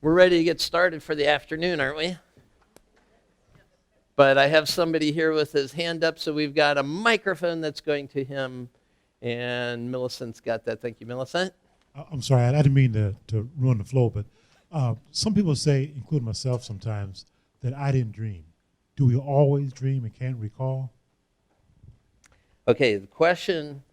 We're ready to get started for the afternoon, aren't we? But I have somebody here with his hand up, so we've got a microphone that's going to him. And Millicent's got that. Thank you, Millicent. I'm sorry, I didn't mean to ruin the flow, but some people say, including myself sometimes, that I didn't dream. Do we always dream and can't recall? Okay, the question,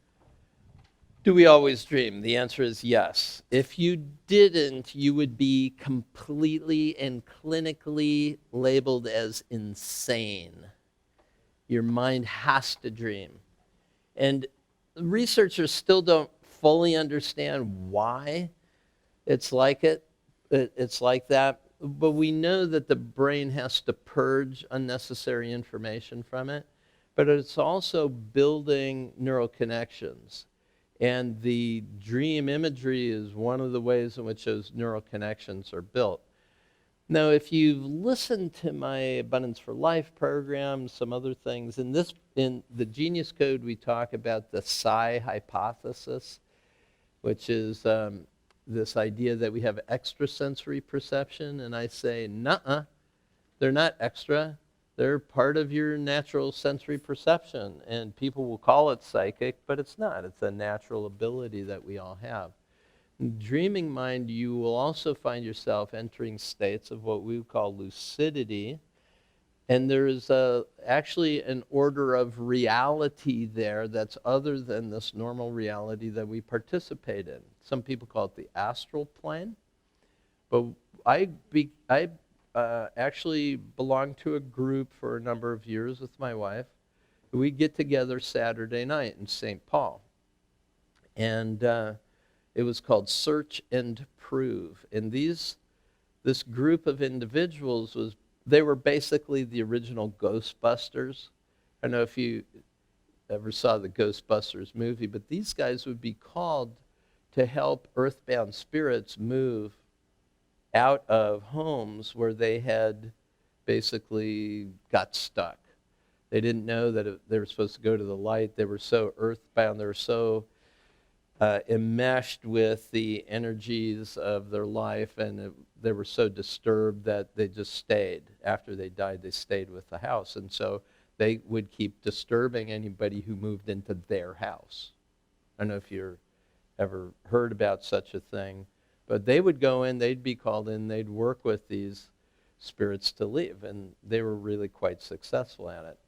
do we always dream? The answer is yes. If you didn't, you would be completely and clinically labeled as insane. Your mind has to dream. And researchers still don't fully understand why it's like it's like that, but we know that the brain has to purge unnecessary information from it, but it's also building neural connections. And the dream imagery is one of the ways in which those neural connections are built. Now, if you've listened to my Abundance for Life program, some other things, in the Genius Code, we talk about the psi hypothesis, which is this idea that we have extrasensory perception. And I say, nuh-uh, they're not extra. They're part of your natural sensory perception. And people will call it psychic, but it's not. It's a natural ability that we all have. In dreaming mind, you will also find yourself entering states of what we would call lucidity. And there is actually an order of reality there that's other than this normal reality that we participate in. Some people call it the astral plane. But I actually belonged to a group for a number of years with my wife. We get together Saturday night in St. Paul. And it was called Search and Prove. And this group of individuals they were basically the original Ghostbusters. I don't know if you ever saw the Ghostbusters movie, but these guys would be called to help earthbound spirits move out of homes where they had basically got stuck. They didn't know that they were supposed to go to the light. They were so earthbound, they were so enmeshed with the energies of their life, and they were so disturbed that they just stayed. After they died, they stayed with the house. And so they would keep disturbing anybody who moved into their house. I don't know if you've ever heard about such a thing, but they would go in, they'd be called in, they'd work with these spirits to leave, and they were really quite successful at it.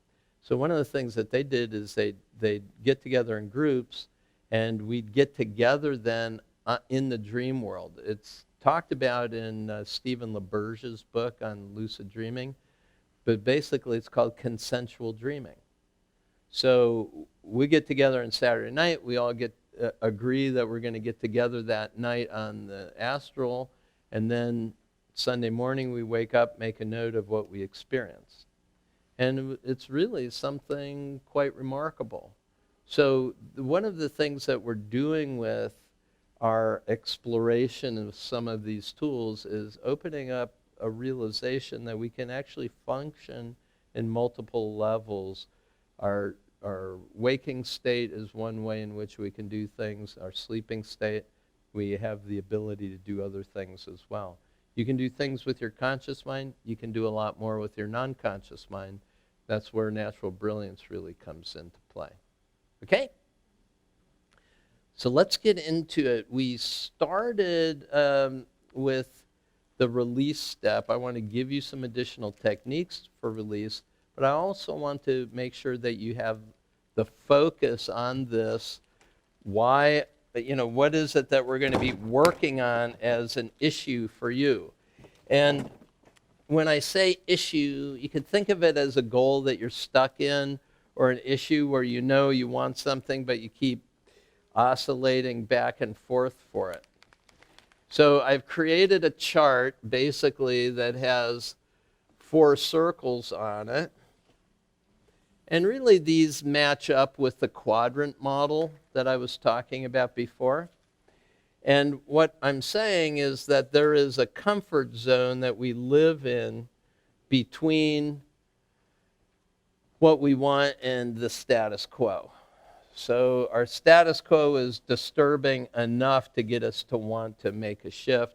So one of the things that they did is they'd get together in groups, and we'd get together then in the dream world. It's talked about in Stephen LaBerge's book on lucid dreaming, but basically it's called consensual dreaming. So we get together on Saturday night. We all agree that we're going to get together that night on the astral, and then Sunday morning we wake up, make a note of what we experienced. And it's really something quite remarkable. So one of the things that we're doing with our exploration of some of these tools is opening up a realization that we can actually function in multiple levels. Our waking state is one way in which we can do things. Our sleeping state, we have the ability to do other things as well. You can do things with your conscious mind. You can do a lot more with your non-conscious mind. That's where natural brilliance really comes into play. Okay? So let's get into it. We started with the release step. I want to give you some additional techniques for release, but I also want to make sure that you have the focus on this. Why, what is it that we're going to be working on as an issue for you? And when I say issue, you can think of it as a goal that you're stuck in, or an issue where you want something, but you keep oscillating back and forth for it. So I've created a chart, basically, that has 4 circles on it. And really, these match up with the quadrant model that I was talking about before. And what I'm saying is that there is a comfort zone that we live in between what we want and the status quo. So our status quo is disturbing enough to get us to want to make a shift,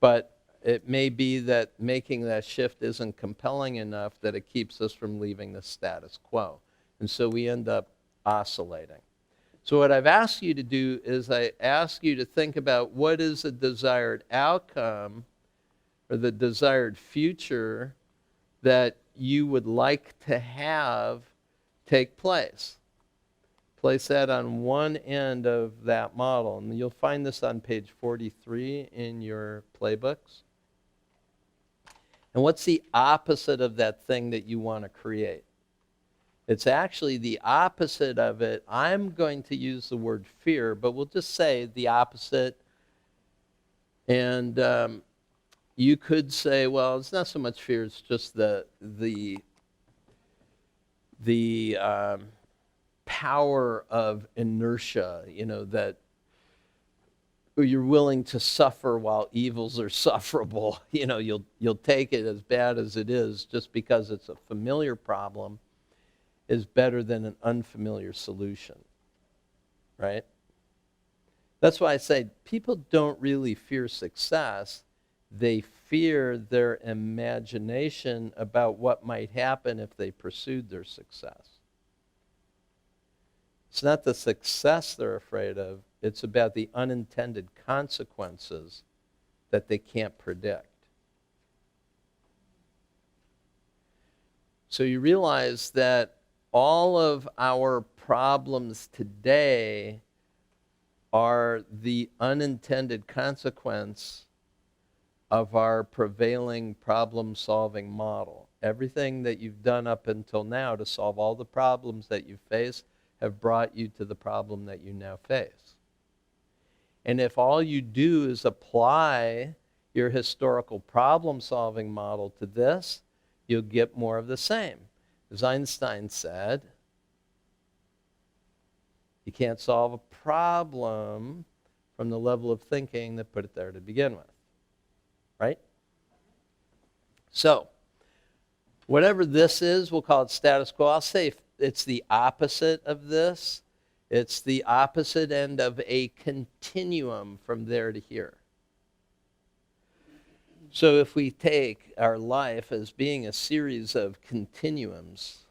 but it may be that making that shift isn't compelling enough that it keeps us from leaving the status quo. And so we end up oscillating. So what I've asked you to do is I ask you to think about what is the desired outcome or the desired future that you would like to have take place. Place that on one end of that model. And you'll find this on page 43 in your playbooks. And what's the opposite of that thing that you want to create? It's actually the opposite of it. I'm going to use the word fear, but we'll just say the opposite. And you could say, well, it's not so much fear, it's just the power of inertia, that you're willing to suffer while evils are sufferable. You'll take it as bad as it is just because it's a familiar problem is better than an unfamiliar solution, right? That's why I say people don't really fear success. They fear their imagination about what might happen if they pursued their success. It's not the success they're afraid of. It's about the unintended consequences that they can't predict. So you realize that all of our problems today are the unintended consequence of our prevailing problem-solving model. Everything that you've done up until now to solve all the problems that you face have brought you to the problem that you now face. And if all you do is apply your historical problem-solving model to this, you'll get more of the same. As Einstein said, you can't solve a problem from the level of thinking that put it there to begin with. Right? So, whatever this is, we'll call it status quo. I'll say it's the opposite of this. It's the opposite end of a continuum from there to here. So if we take our life as being a series of continuums,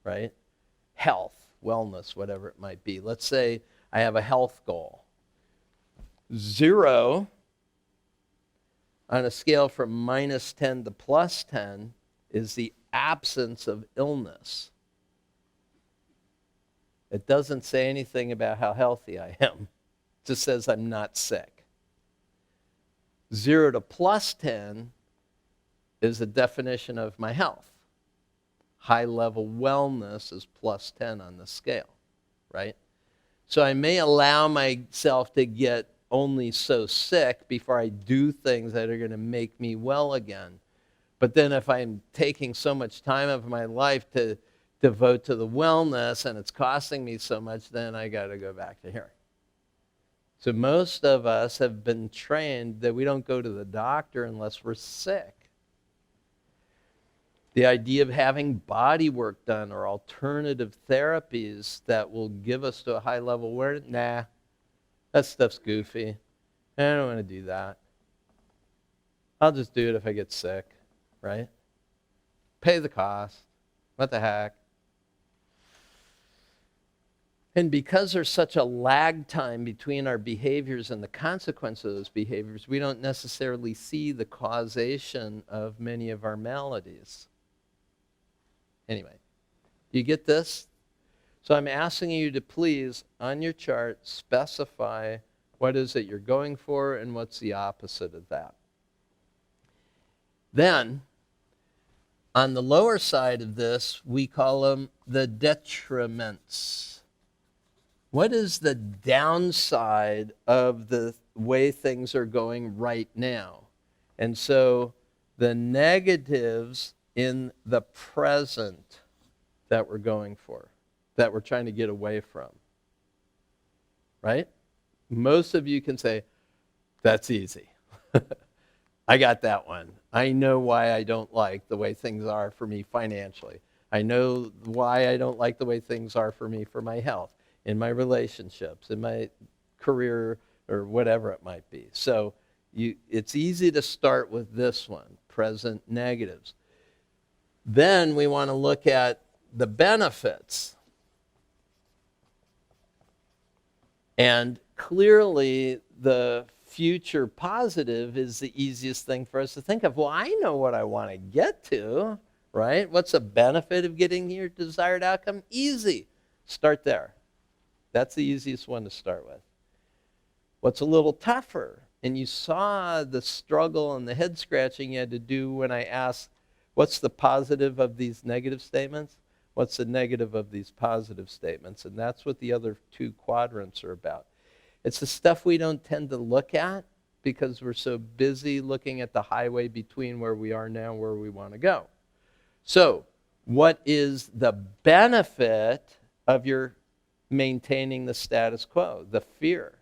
right? Health, wellness, whatever it might be. Let's say I have a health goal. 0 on a scale from -10 to +10 is the absence of illness. It doesn't say anything about how healthy I am. It just says I'm not sick. 0 to +10 is the definition of my health. High-level wellness is +10 on the scale, right? So I may allow myself to get only so sick before I do things that are going to make me well again. But then if I'm taking so much time of my life to devote to the wellness and it's costing me so much, then I got to go back to here. So most of us have been trained that we don't go to the doctor unless we're sick. The idea of having body work done or alternative therapies that will give us to a high level awareness, nah, that stuff's goofy. I don't want to do that. I'll just do it if I get sick, right? Pay the cost. What the heck? And because there's such a lag time between our behaviors and the consequence of those behaviors, we don't necessarily see the causation of many of our maladies. Anyway, do you get this? So I'm asking you to please, on your chart, specify what is it you're going for and what's the opposite of that. Then, on the lower side of this, we call them the detriments. What is the downside of the way things are going right now? And so the negatives in the present that we're going for, that we're trying to get away from, right? Most of you can say, that's easy. I got that one. I know why I don't like the way things are for me financially. I know why I don't like the way things are for me for my health, in my relationships, in my career, or whatever it might be. So It's easy to start with this one, present negatives. Then we want to look at the benefits. And clearly, the future positive is the easiest thing for us to think of. Well, I know what I want to get to, right? What's the benefit of getting your desired outcome? Easy. Start there. That's the easiest one to start with. What's a little tougher? And you saw the struggle and the head scratching you had to do when I asked, what's the positive of these negative statements? What's the negative of these positive statements? And that's what the other two quadrants are about. It's the stuff we don't tend to look at because we're so busy looking at the highway between where we are now and where we want to go. So, what is the benefit of your maintaining the status quo? The fear.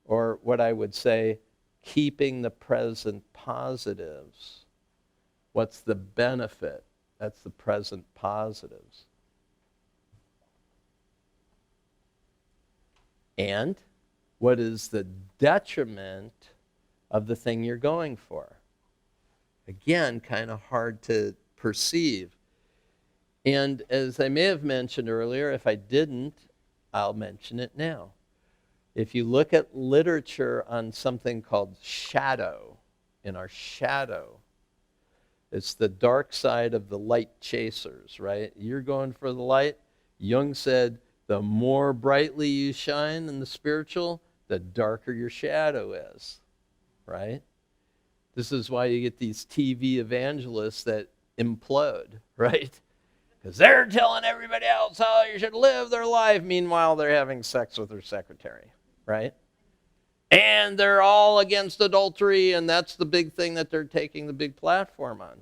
Or what I would say, keeping the present positives. What's the benefit? That's the present positives. And what is the detriment of the thing you're going for? Again, kind of hard to perceive. And as I may have mentioned earlier, if I didn't, I'll mention it now. If you look at literature on something called shadow, in our shadow, it's the dark side of the light chasers, right? You're going for the light. Jung said, the more brightly you shine in the spiritual, the darker your shadow is, right? This is why you get these TV evangelists that implode, right? Because they're telling everybody else how you should live their life. Meanwhile, they're having sex with their secretary, right? And they're all against adultery, and that's the big thing that they're taking the big platform on.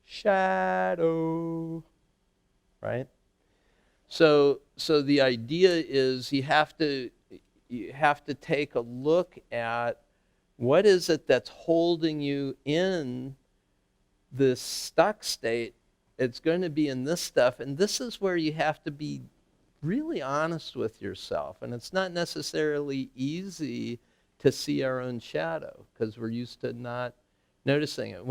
Shadow, right? So the idea is you have to take a look at what is it that's holding you in this stuck state. It's going to be in this stuff, and this is where you have to be really honest with yourself. And it's not necessarily easy to see our own shadow because we're used to not noticing it.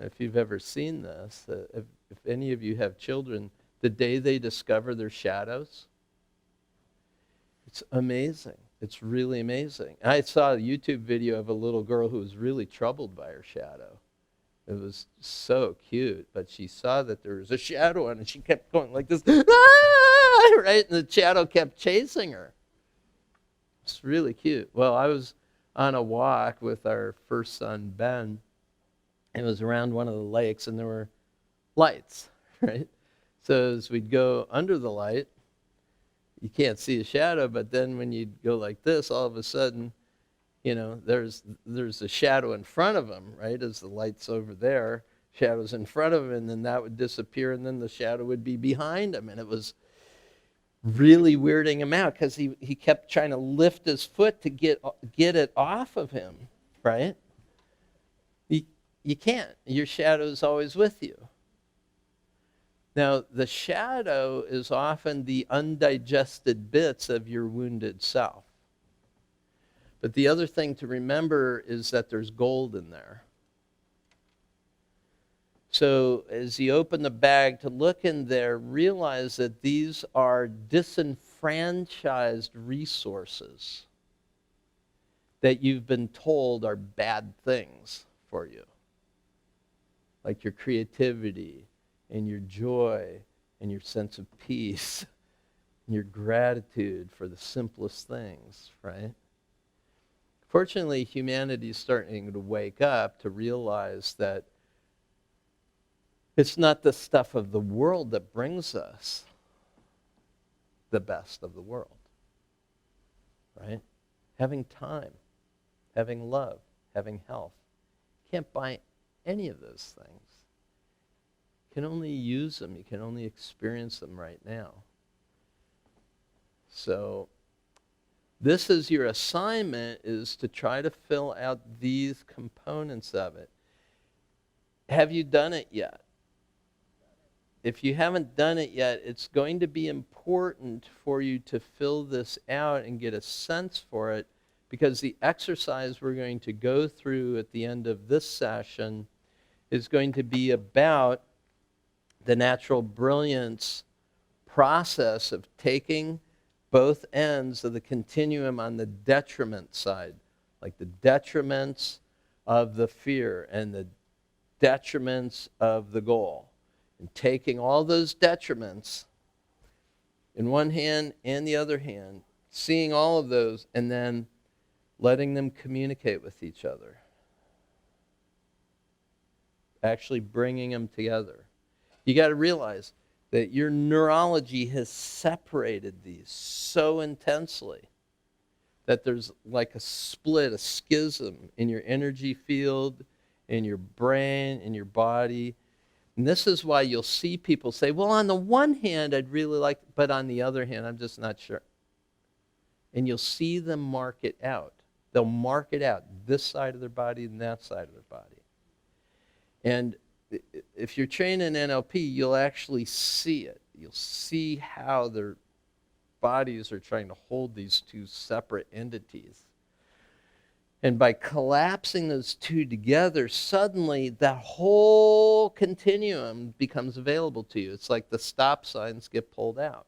If you've ever seen this, if any of you have children, the day they discover their shadows, it's amazing. It's really amazing. I saw a YouTube video of a little girl who was really troubled by her shadow. It was so cute, but she saw that there was a shadow on it, and she kept going like this, ah! Right? And the shadow kept chasing her. It's really cute. Well, I was on a walk with our first son, Ben. It was around one of the lakes, and there were lights, right? So as we'd go under the light, you can't see a shadow, but then when you'd go like this, all of a sudden, you know, there's a shadow in front of him, right? As the light's over there, shadow's in front of him, and then that would disappear, and then the shadow would be behind him. And it was really weirding him out because he kept trying to lift his foot to get it off of him, right? You can't. Your shadow's always with you. Now, the shadow is often the undigested bits of your wounded self. But the other thing to remember is that there's gold in there. So as you open the bag to look in there, realize that these are disenfranchised resources that you've been told are bad things for you. Like your creativity and your joy and your sense of peace and your gratitude for the simplest things, right? Fortunately, humanity is starting to wake up to realize that it's not the stuff of the world that brings us the best of the world, right? Having time, having love, having health. You can't buy any of those things. You can only use them. You can only experience them right now. So this is your assignment, is to try to fill out these components of it. Have you done it yet? If you haven't done it yet, it's going to be important for you to fill this out and get a sense for it because the exercise we're going to go through at the end of this session is going to be about the natural brilliance process of taking both ends of the continuum on the detriment side, like the detriments of the fear and the detriments of the goal, and taking all those detriments in one hand and the other hand, seeing all of those, and then letting them communicate with each other. Actually bringing them together. You got to realize that your neurology has separated these so intensely that there's like a split, a schism in your energy field, in your brain, in your body. And this is why you'll see people say, well, on the one hand, I'd really like, but on the other hand, I'm just not sure. And you'll see them mark it out. They'll mark it out, this side of their body and that side of their body. And if you're trained in NLP, you'll actually see it. You'll see how their bodies are trying to hold these two separate entities. And by collapsing those two together, suddenly that whole continuum becomes available to you. It's like the stop signs get pulled out.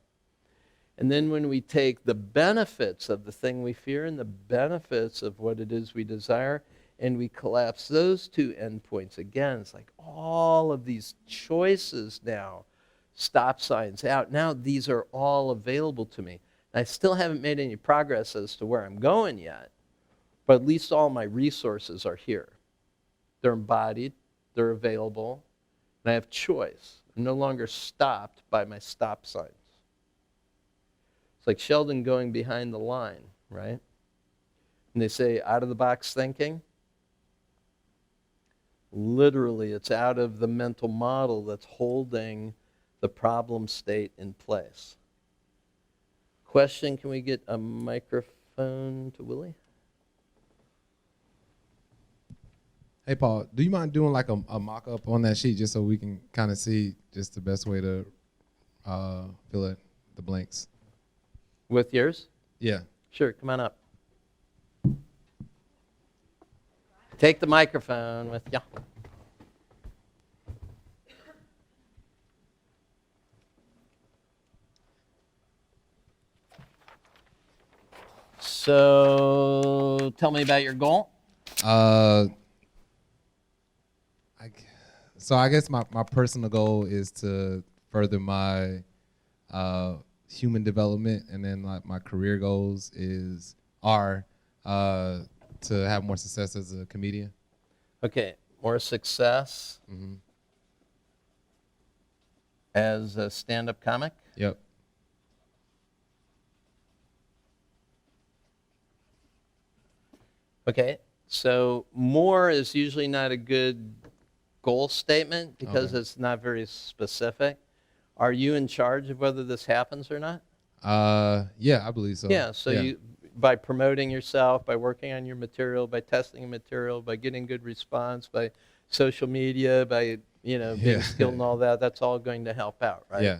And then when we take the benefits of the thing we fear and the benefits of what it is we desire, and we collapse those two endpoints, again, it's like all of these choices now, stop signs out. Now these are all available to me. And I still haven't made any progress as to where I'm going yet, but at least all my resources are here. They're embodied, they're available, and I have choice. I'm no longer stopped by my stop signs. It's like Sheldon going behind the line, right? And they say, out-of-the-box thinking. Literally, it's out of the mental model that's holding the problem state in place. Question, can we get a microphone to Willie? Hey, Paul, do you mind doing like a mock-up on that sheet just so we can kind of see just the best way to fill in the blanks? With yours? Yeah. Sure, come on up. Take the microphone with you. So, tell me about your goal. So I guess my personal goal is to further my human development, and then like my career goals are to have more success as a comedian. Okay, more success Mm-hmm. as a stand-up comic. Yep. Okay, so more is usually not a good goal statement because Okay. it's not very specific. Are you in charge of whether this happens or not? Yeah, I believe so. Yeah, so you, by promoting yourself, by working on your material, by testing material, by getting good response, by social media, by being skilled and all that, that's all going to help out, right? Yeah.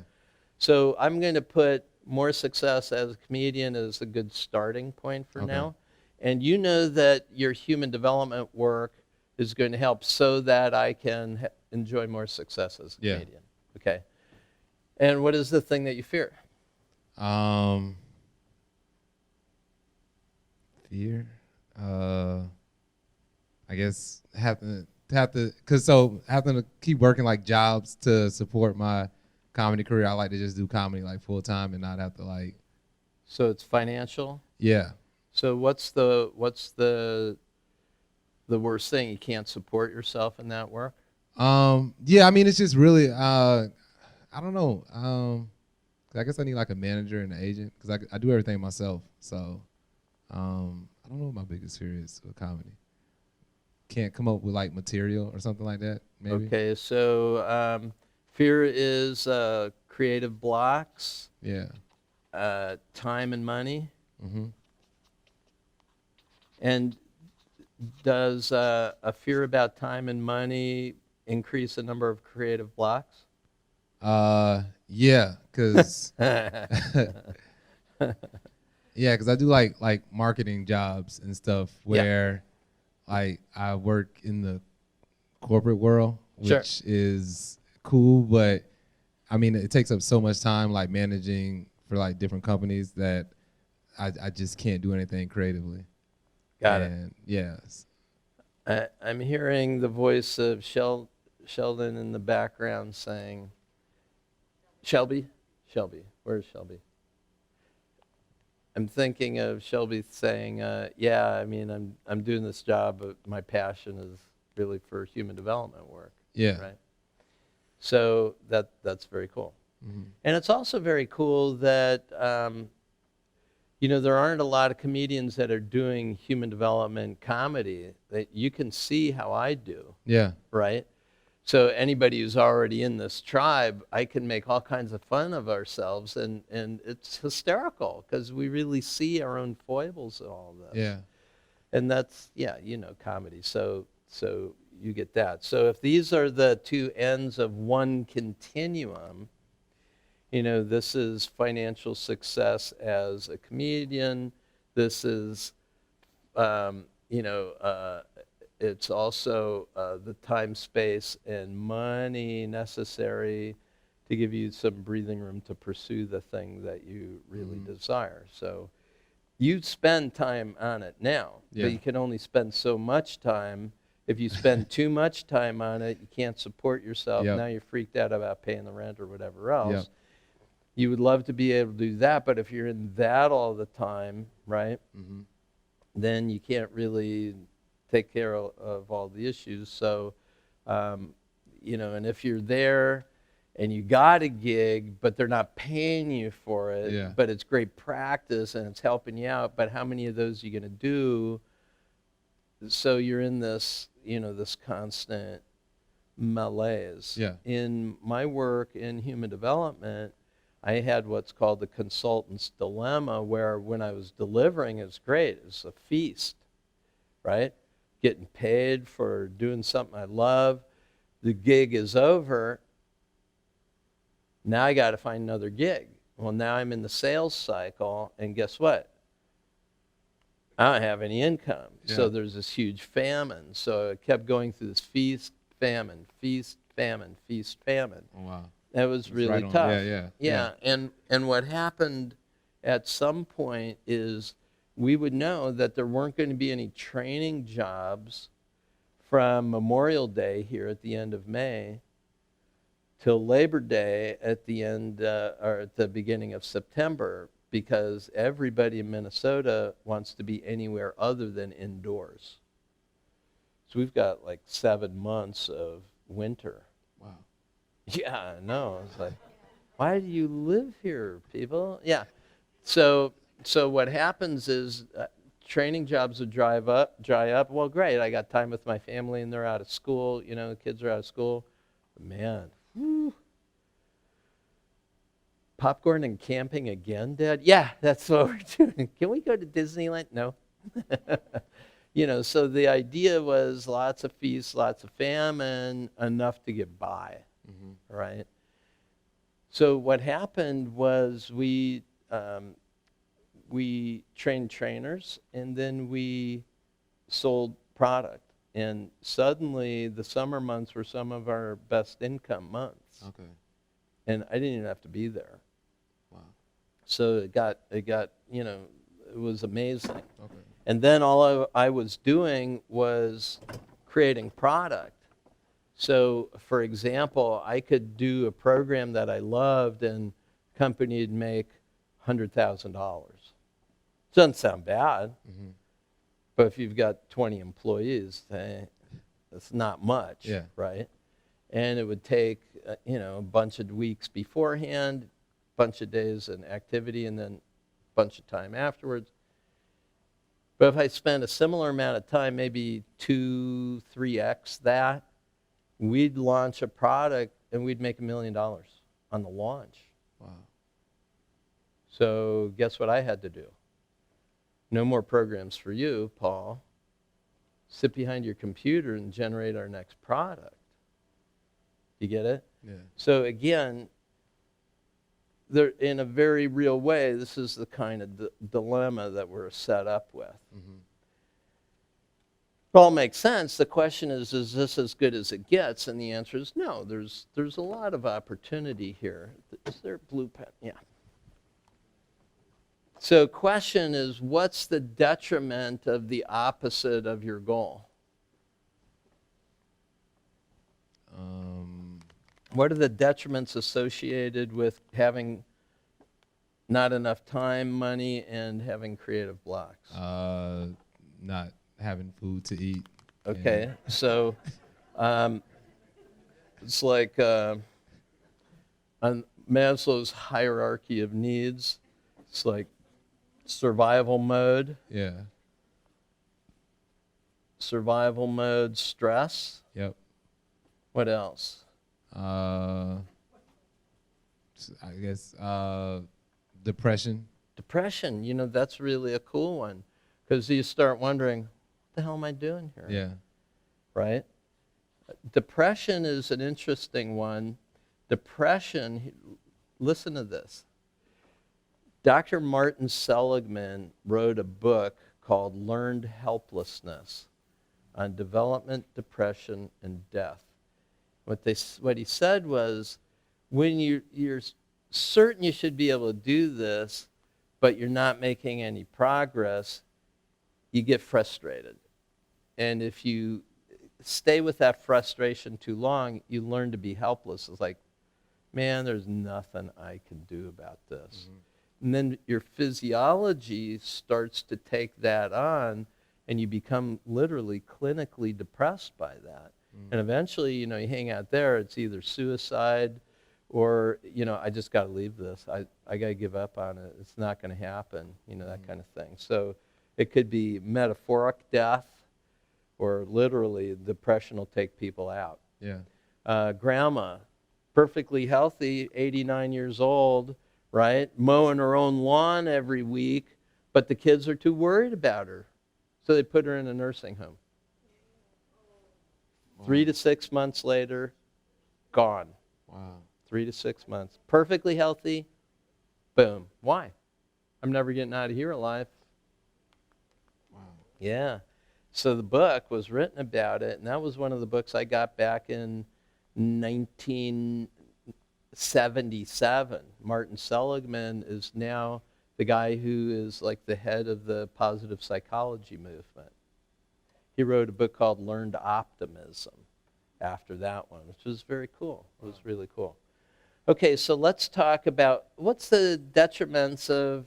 So I'm going to put more success as a comedian as a good starting point for Okay. now. And you know that your human development work is going to help so that I can enjoy more success as a comedian. Okay. And what is the thing that you fear? Fear. I guess having to keep working like jobs to support my comedy career. I like to just do comedy like full time and not have to like. So it's financial? Yeah. So what's the worst thing? You can't support yourself in that work? Yeah, I mean it's just really I don't know. I guess I need like a manager and an agent because I do everything myself. So I don't know what my biggest fear is with comedy. Can't come up with like material or something like that, maybe. Okay, so fear is creative blocks, Yeah. time and money. Mm-hmm. And does a fear about time and money increase the number of creative blocks? Yeah, because Yeah, because I do like marketing jobs and stuff where I work in the corporate world, Sure. which is cool, but I mean it takes up so much time like managing for like different companies that I just can't do anything creatively. Got it. And yes. I'm hearing the voice of Sheldon in the background saying, Shelby? Shelby. Where's Shelby? I'm thinking of Shelby saying, yeah, I mean, I'm doing this job, but my passion is really for human development work. Yeah. Right? So that's very cool. Mm-hmm. And it's also very cool that, there aren't a lot of comedians that are doing human development comedy that you can see how I do. Yeah. Right? So anybody who's already in this tribe, I can make all kinds of fun of ourselves, and it's hysterical because we really see our own foibles in all this. Yeah. And that's, comedy. So you get that. So if these are the two ends of one continuum, this is financial success as a comedian. This is, it's also the time, space, and money necessary to give you some breathing room to pursue the thing that you really desire. So you spend time on it now, but you can only spend so much time. If you spend too much time on it, you can't support yourself. Yep. Now you're freaked out about paying the rent or whatever else. Yep. You would love to be able to do that, but if you're in that all the time, right, then you can't really take care of all the issues. So, and if you're there and you got a gig, but they're not paying you for it, but it's great practice and it's helping you out, but how many of those are you going to do? So you're in this, this constant malaise. Yeah. In my work in human development, I had what's called the consultant's dilemma, where when I was delivering, it was great. It was a feast, right? Getting paid for doing something I love. The gig is over. Now I got to find another gig. Well, now I'm in the sales cycle, and guess what? I don't have any income. Yeah. So there's this huge famine. So I kept going through this feast, famine, feast, famine, feast, famine. Oh, wow. That was really right tough. Yeah. And what happened at some point is we would know that there weren't going to be any training jobs from Memorial Day here at the end of May till Labor Day at the end or at the beginning of September, because everybody in Minnesota wants to be anywhere other than indoors. So we've got like 7 months of winter. Wow. Yeah, I know. It's like, why do you live here, people? Yeah. So what happens is training jobs would dry up. Well, great. I got time with my family, and they're out of school. The kids are out of school. But man, whew. Popcorn and camping again, Dad? Yeah, that's what we're doing. Can we go to Disneyland? No. So the idea was lots of feasts, lots of famine, enough to get by. Right? So what happened was we trained trainers, and then we sold product. And suddenly the summer months were some of our best income months. Okay. And I didn't even have to be there. Wow. So it got it was amazing. Okay. And then all I was doing was creating product. So, for example, I could do a program that I loved, and a company would make $100,000. Doesn't sound bad, but if you've got 20 employees, that's not much, right? And it would take, a bunch of weeks beforehand, a bunch of days and activity, and then a bunch of time afterwards. But if I spent a similar amount of time, maybe 2-3x that, we'd launch a product and we'd make $1 million on the launch. Wow. So guess what I had to do? No more programs for you, Paul. Sit behind your computer and generate our next product. You get it? Yeah. So again, there, in a very real way, this is the kind of dilemma that we're set up with. Mm-hmm. It all makes sense. The question is this as good as it gets? And the answer is no. There's a lot of opportunity here. Is there a blue pen? Yeah. So question is, what's the detriment of the opposite of your goal? What are the detriments associated with having not enough time, money, and having creative blocks? Not having food to eat. Okay, and- so it's like on Maslow's hierarchy of needs. It's like survival mode, Yeah. stress. Yep. What else? I guess depression. Depression. That's really a cool one, because you start wondering, what the hell am I doing here? Yeah. Right? Depression is an interesting one. Depression, listen to this. Dr. Martin Seligman wrote a book called Learned Helplessness on development, depression, and death. What he said was, when you're certain you should be able to do this, but you're not making any progress, you get frustrated. And if you stay with that frustration too long, you learn to be helpless. It's like, man, there's nothing I can do about this. Mm-hmm. And then your physiology starts to take that on, and you become literally clinically depressed by that. And eventually, you hang out there, it's either suicide or, I just got to leave this. I got to give up on it. It's not going to happen, that kind of thing. So it could be metaphoric death, or literally depression will take people out. Yeah. Grandma, perfectly healthy, 89 years old, right? Mowing her own lawn every week, but the kids are too worried about her. So they put her in a nursing home. 3 to 6 months later, gone. Wow. 3 to 6 months. Perfectly healthy, boom. Why? I'm never getting out of here alive. Wow. Yeah. So the book was written about it, and that was one of the books I got back in 1977. Martin Seligman is now the guy who is like the head of the positive psychology movement. He wrote a book called Learned Optimism after that one, which was very cool. It was really cool. Okay, so let's talk about what's the detriments of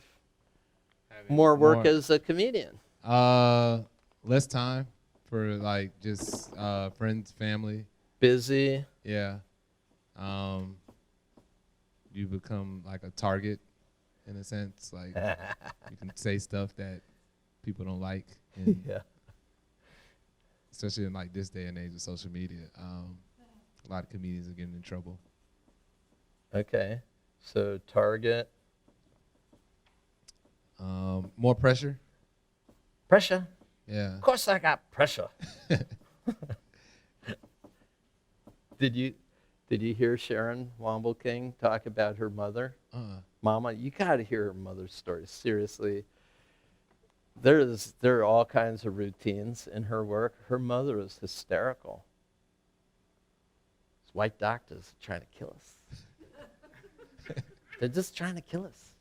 more work as a comedian. Less time for like just friends, family. Busy. Yeah. You become like a target in a sense. Like you can say stuff that people don't like. And Yeah. especially in like this day and age of social media, a lot of comedians are getting in trouble. Okay, so target. More pressure. Pressure. Yeah. Of course I got pressure. Did you hear Sharon Womble King talk about her mother? Mama, you got to hear her mother's story. Seriously. There are all kinds of routines in her work. Her mother is hysterical. These white doctors are trying to kill us. They're just trying to kill us.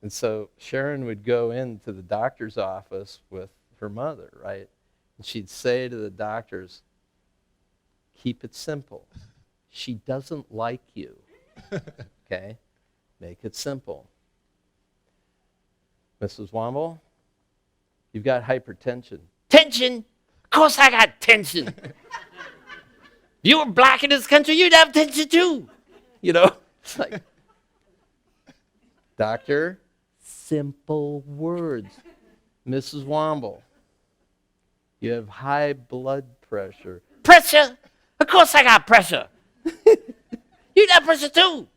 And so Sharon would go into the doctor's office with her mother, right? And she'd say to the doctors, keep it simple. She doesn't like you. Okay? Make it simple. Mrs. Womble, you've got hypertension. Tension? Of course I got tension. If you were black in this country, you'd have tension too. It's like, doctor, simple words. Mrs. Womble, you have high blood pressure. Pressure? Of course I got pressure. You got pressure too.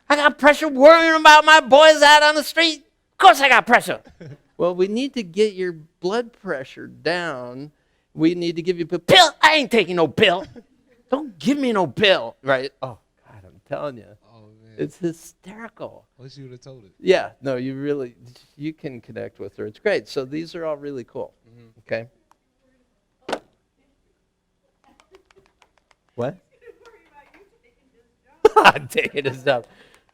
I got pressure worrying about my boys out on the street. Of course I got pressure. Well, we need to get your blood pressure down. We need to give you a pill. I ain't taking no pill. Don't give me no pill. Right? Oh, God, I'm telling you. Oh man. It's hysterical. Wish you would have told it. Yeah, no, you can connect with her. It's great. So these are all really cool. Okay. What? I'm taking his job.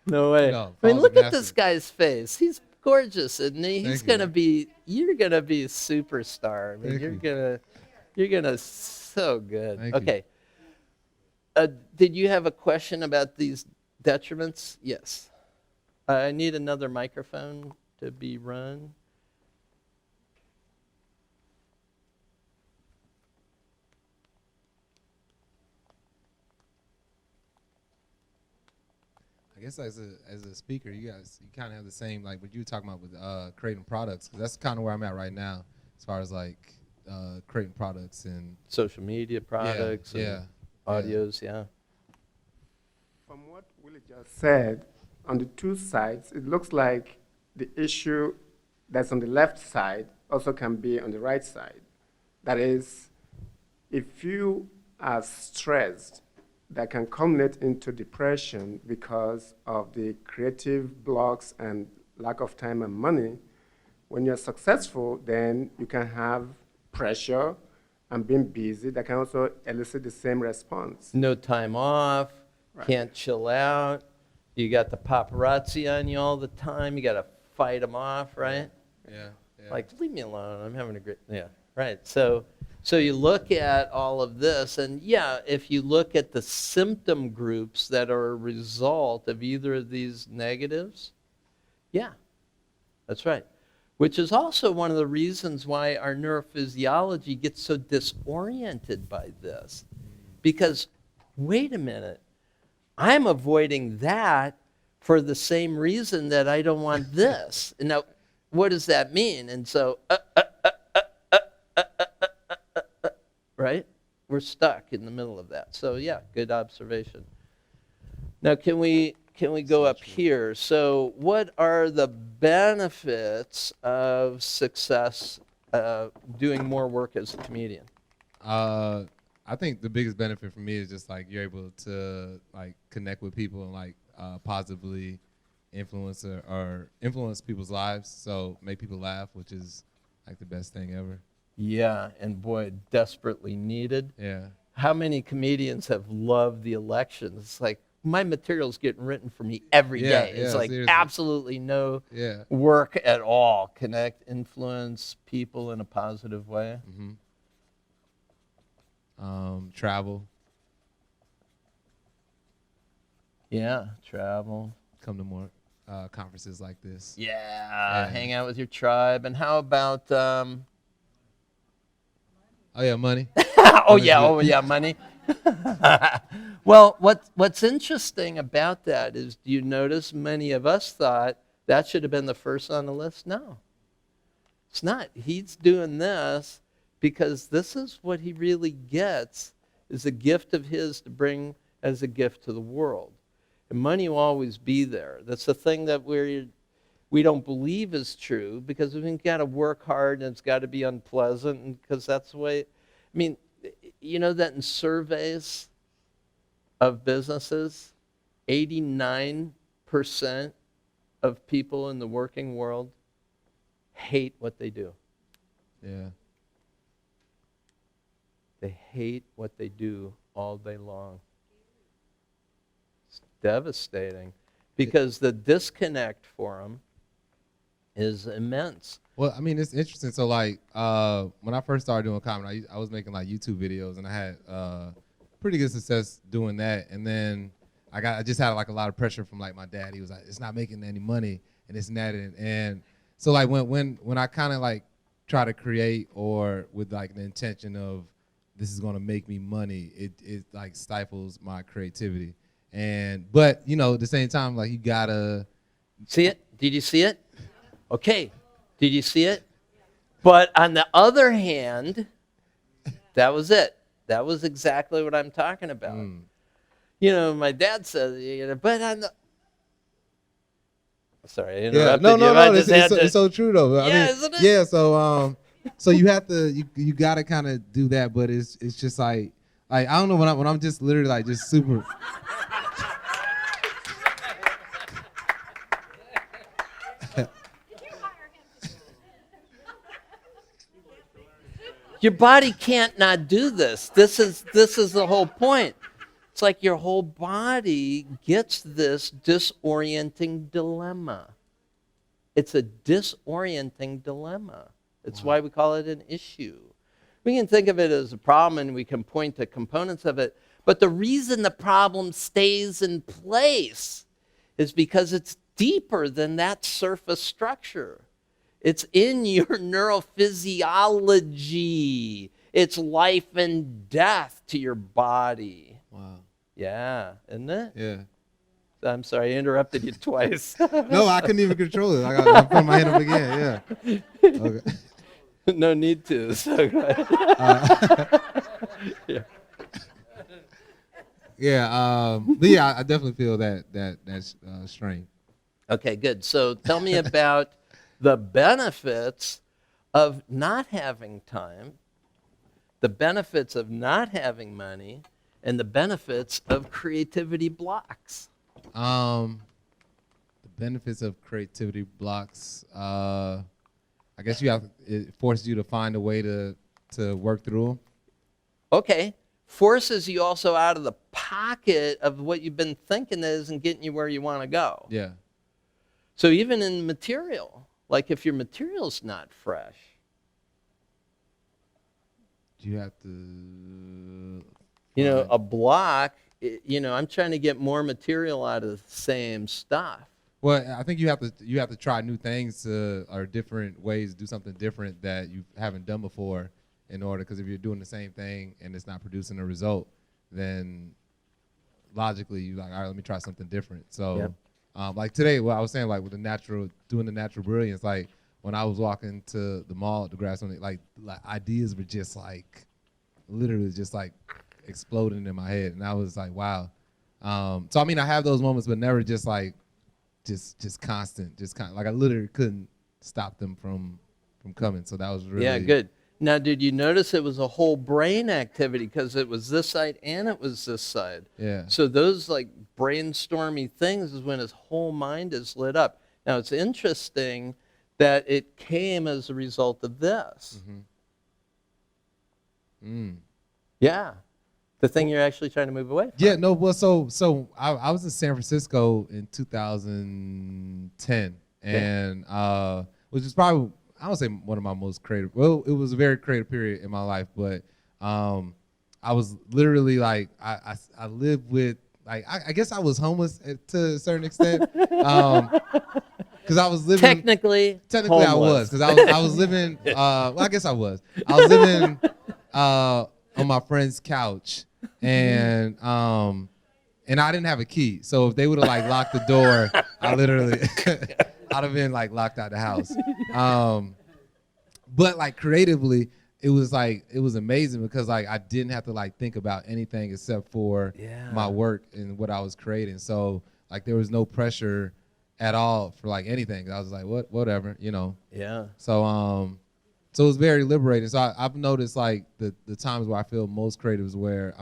No way. No, I mean, Paul's look a at this master. guy's face. He's gorgeous, isn't he? He's Thank gonna you. be. You're gonna be a superstar. I mean, Thank you. you're gonna so good. Thank you. Okay. Did you have a question about these detriments? Yes. I need another microphone to be run. I guess as a speaker, you kind of have the same, like what you were talking about with creating products, 'cause that's kind of where I'm at right now as far as like creating products and Social media products yeah, and audios, yeah. From what Willie just said, on the two sides, it looks like the issue that's on the left side also can be on the right side. That is, if you are stressed, that can culminate into depression because of the creative blocks and lack of time and money. When you're successful, then you can have pressure and being busy that can also elicit the same response. No time off, Right. can't chill out. You got the paparazzi on you all the time. You got to fight them off, right? yeah. Like, leave me alone. I'm having a great, yeah, right. So you look at all of this, and yeah, if you look at the symptom groups that are a result of either of these negatives, yeah, that's right. Which is also one of the reasons why our neurophysiology gets so disoriented by this. Because, wait a minute, I'm avoiding that for the same reason that I don't want this. And now, what does that mean? And so, right? We're stuck in the middle of that. So yeah, good observation. Now, can we go up here? So what are the benefits of success doing more work as a comedian? I think the biggest benefit for me is just like you're able to like connect with people and like positively influence or influence people's lives. So make people laugh, which is like the best thing ever. Yeah, and boy, desperately needed. Yeah. How many comedians have loved the elections? It's like, my material's getting written for me every Yeah, day. It's yeah, like seriously. absolutely no Yeah. work at all. Connect, influence people in a positive way. Travel, Yeah, travel. come to more conferences like this. Yeah, hang out with your tribe. And how about, Oh yeah, money. oh yeah, money. Well, what's interesting about that is, do you notice many of us thought that should have been the first on the list? No, it's not. He's doing this because this is what he really gets, is a gift of his to bring as a gift to the world. And money will always be there. That's the thing that we don't believe is true, because we've got to work hard and it's got to be unpleasant, and because that's the way. I mean, you know that in surveys of businesses, 89% of people in the working world hate what they do. Yeah. They hate what they do all day long. It's devastating because the disconnect for them is immense. Well, I mean, it's interesting. So, like, when I first started doing comedy, I was making like YouTube videos, and I had pretty good success doing that. And then I just had like a lot of pressure from like my dad. He was like, "It's not making any money," and this and that. And so, like, when I kind of like try to create or with like the intention of this is gonna make me money, it like stifles my creativity. But you know, at the same time, like you gotta See it? Did you see it? Okay. Did you see it? But on the other hand, that was it. That was exactly what I'm talking about. You know, my dad said, you know, but on the... Sorry, I interrupted no, you. I it's, just had to... it's so true though. I Yeah, mean, isn't it? yeah. So you have to you gotta kind of do that, but it's just like I don't know when I'm just literally like just super. Your body can't not do this. This is the whole point. It's like your whole body gets this disorienting dilemma. It's a disorienting dilemma. It's why we call it an issue. We can think of it as a problem and we can point to components of it, but the reason the problem stays in place is because it's deeper than that surface structure. It's in your neurophysiology. It's life and death to your body. Wow. Yeah, isn't it? Yeah. I'm sorry, I interrupted you twice. No, I couldn't even control it. I put my hand up again. Yeah. Okay. No need to. So go ahead. Yeah. Yeah. But yeah, I definitely feel that strain. Okay, good. So tell me about the benefits of not having time, the benefits of not having money, and the benefits of creativity blocks. The benefits of creativity blocks. I guess it forces you to find a way to work through them. Okay, forces you also out of the pocket of what you've been thinking that isn't getting you where you want to go. Yeah. So even in material, like if your material's not fresh, You have to. you know, a block, I'm trying to get more material out of the same stuff. Well, I think you have to try new things or different ways to do something different that you haven't done before in order, because if you're doing the same thing and it's not producing a result, then logically you're like, all right, let me try something different. So Yep. Like today, what I was saying, like with doing the natural brilliance, like when I was walking to the mall at the grass, like ideas were just like literally just like exploding in my head, and I was like, wow. So I mean, I have those moments, but never just like just constant, like I literally couldn't stop them from coming. So that was really Good. Now, did you notice it was a whole brain activity because it was this side and it was this side? Yeah. So those like brainstormy things is when his whole mind is lit up. Now, it's interesting that it came as a result of this. Yeah. The thing you're actually trying to move away from. Yeah, no, well, so I was in San Francisco in 2010, and which is probably, I don't say one of my most creative. Well, it was a very creative period in my life, but I was literally like, I lived with, like, I guess I was homeless to a certain extent, because I was living. Technically Technically, I was, because I was living. Well, I guess I was. I was living on my friend's couch, and I didn't have a key. So if they would have like locked the door, I literally I'd have been like locked out the house. But like creatively, it was amazing because like I didn't have to like think about anything except for my work and what I was creating. So like there was no pressure at all for like anything. I was like, whatever, Yeah. So so it was very liberating. So I've noticed like the times where I feel most creative is where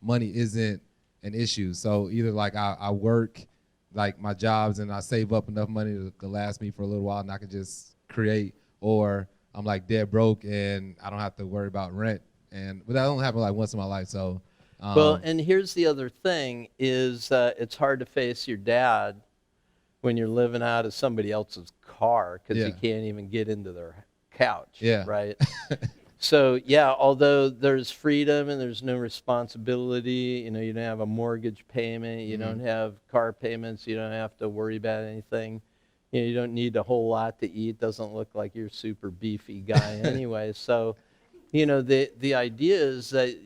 money isn't an issue. So either like I work like my jobs and I save up enough money to last me for a little while and I can just create, or I'm like dead broke and I don't have to worry about rent. But that only happened like once in my life. So Well, and here's the other thing is it's hard to face your dad when you're living out of somebody else's car because you can't even get into their couch, right? So, although there's freedom and there's no responsibility, you don't have a mortgage payment, you don't have car payments, you don't have to worry about anything. You don't need a whole lot to eat. Doesn't look like you're a super beefy guy anyway. So, the idea is that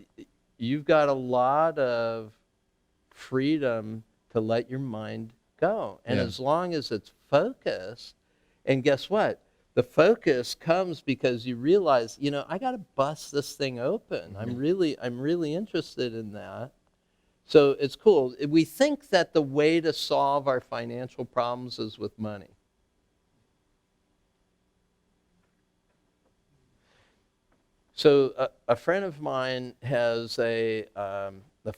you've got a lot of freedom to let your mind go. And as long as it's focused, and guess what? The focus comes because you realize, I got to bust this thing open. I'm really interested in that. So it's cool. We think that the way to solve our financial problems is with money. So a friend of mine has a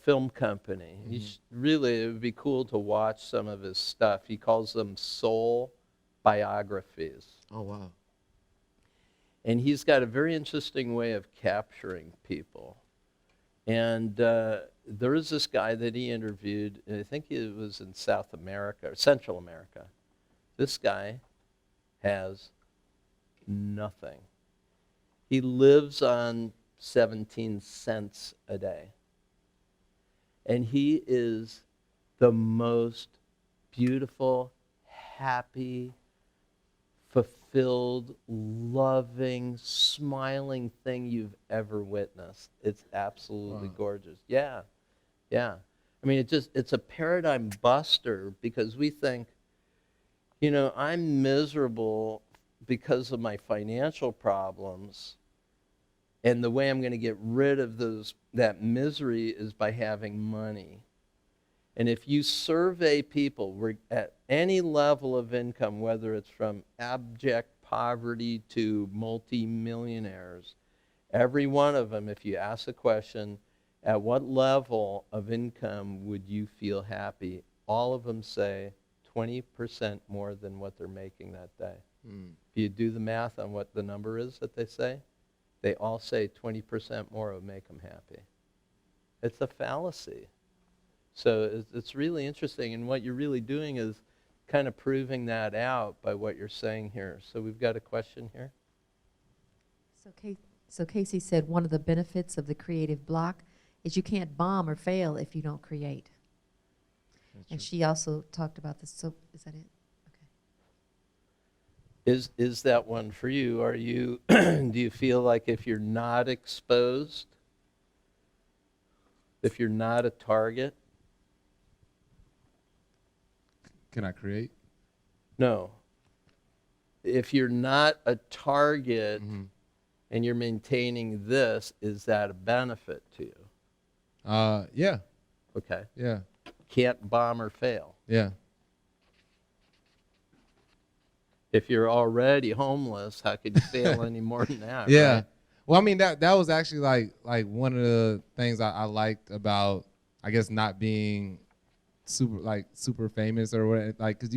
film company. It would be cool to watch some of his stuff. He calls them soul biographies. oh wow. And he's got a very interesting way of capturing people. And there was this guy that he interviewed, and I think it was in South America, or Central America. This guy has nothing. He lives on 17 cents a day. And he is the most beautiful, happy, fulfilled, loving, smiling thing you've ever witnessed. It's absolutely gorgeous. Yeah, yeah. I mean, it's a paradigm buster because we think, I'm miserable because of my financial problems, and the way I'm going to get rid of that misery is by having money. And if you survey people at any level of income, whether it's from abject poverty to multimillionaires, every one of them, if you ask the question, at what level of income would you feel happy? All of them say 20% more than what they're making that day. If you do the math on what the number is that they say, they all say 20% more would make them happy. It's a fallacy. So it's really interesting, and what you're really doing is kind of proving that out by what you're saying here. So we've got a question here. So Casey said one of the benefits of the creative block is you can't bomb or fail if you don't create. And she also talked about this. So is that it? Okay. Is that one for you? Are you do you feel like if you're not exposed, if you're not a target? Can I create? No. If you're not a target and you're maintaining this, is that a benefit to you? Yeah. Okay. Yeah. Can't bomb or fail. Yeah. If you're already homeless, how could you fail any more than that? Yeah. Right? Well, I mean that was actually like one of the things I liked about, I guess, not being super famous or whatever, like, because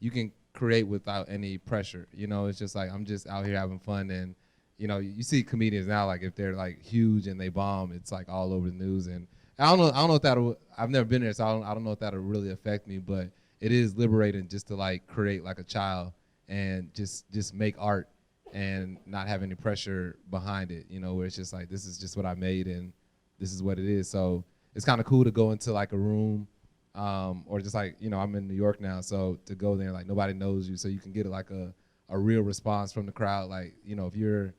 you can create without any pressure. It's just like I'm just out here having fun, and you see comedians now, like if they're like huge and they bomb, it's like all over the news. And I don't know if I've never been there, so I don't know if that'll really affect me, but it is liberating just to like create like a child and just make art and not have any pressure behind it, where it's just like, this is just what I made and this is what it is. So it's kind of cool to go into like a room, or just like, I'm in New York now, so to go there, like nobody knows you, so you can get like a real response from the crowd. Like, if you're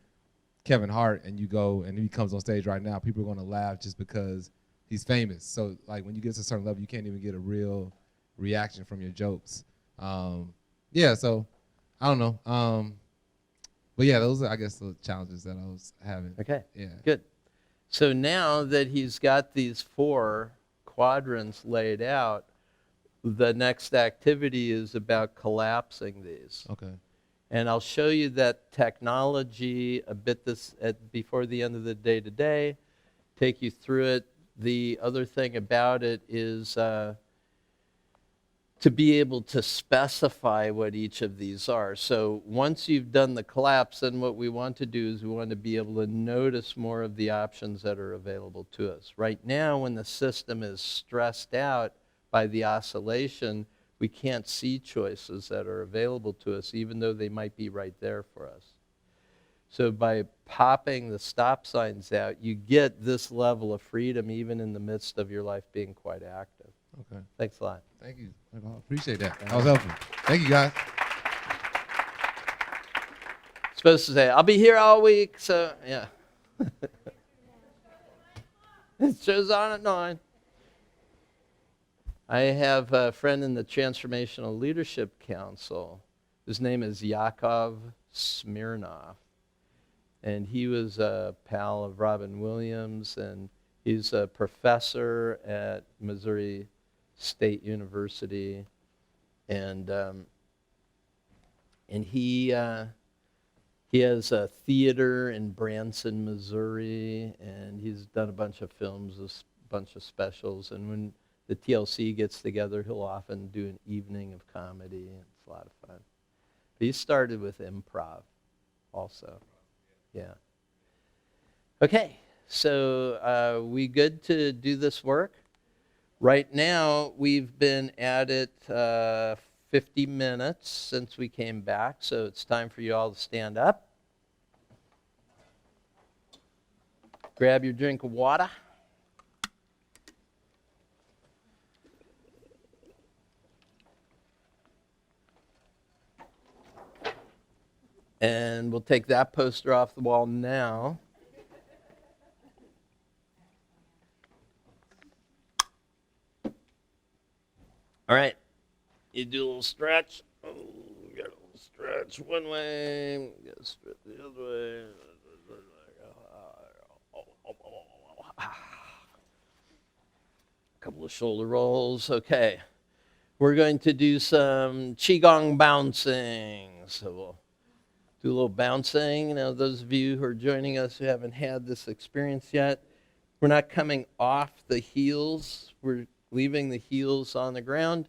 Kevin Hart and you go and he comes on stage right now, people are going to laugh just because he's famous. So like when you get to a certain level, you can't even get a real reaction from your jokes. Yeah, so I don't know. But yeah, those are, I guess, the challenges that I was having. Okay. Yeah. Good. So now that he's got these 4 quadrants laid out, the next activity is about collapsing these. Okay. And I'll show you that technology a bit before the end of the day today, take you through it. The other thing about it is to be able to specify what each of these are. So once you've done the collapse, then what we want to do is we want to be able to notice more of the options that are available to us. Right now, when the system is stressed out by the oscillation, we can't see choices that are available to us, even though they might be right there for us. So by popping the stop signs out, you get this level of freedom even in the midst of your life being quite active. Okay. Thanks a lot. Thank you. I appreciate that. That was helpful. Thank you, guys. Supposed to say, I'll be here all week, so yeah. It show's on at 9. I have a friend in the Transformational Leadership Council. His name is Yakov Smirnov. And he was a pal of Robin Williams, and he's a professor at Missouri State University. And he has a theater in Branson, Missouri, and he's done a bunch of films, a bunch of specials. And when the TLC gets together, he'll often do an evening of comedy. It's a lot of fun. But he started with improv also. Yeah. Okay, so we good to do this work? Right now, we've been at it 50 minutes since we came back, so it's time for you all to stand up. Grab your drink of water. And we'll take that poster off the wall now. All right, you do a little stretch. Oh, got a little stretch one way, got to stretch the other way. Couple of shoulder rolls. Okay, we're going to do some qigong bouncing. So we'll do a little bouncing. Now, those of you who are joining us who haven't had this experience yet, we're not coming off the heels. We're leaving the heels on the ground,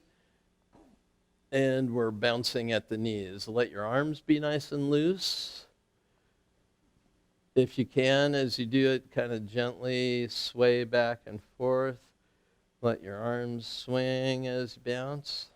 and we're bouncing at the knees. Let your arms be nice and loose. If you can, as you do it, kind of gently sway back and forth. Let your arms swing as you bounce.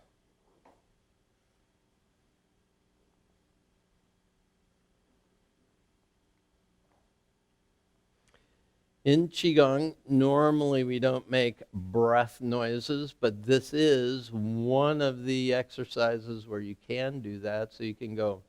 In Qigong, normally we don't make breath noises, but this is one of the exercises where you can do that. So you can go.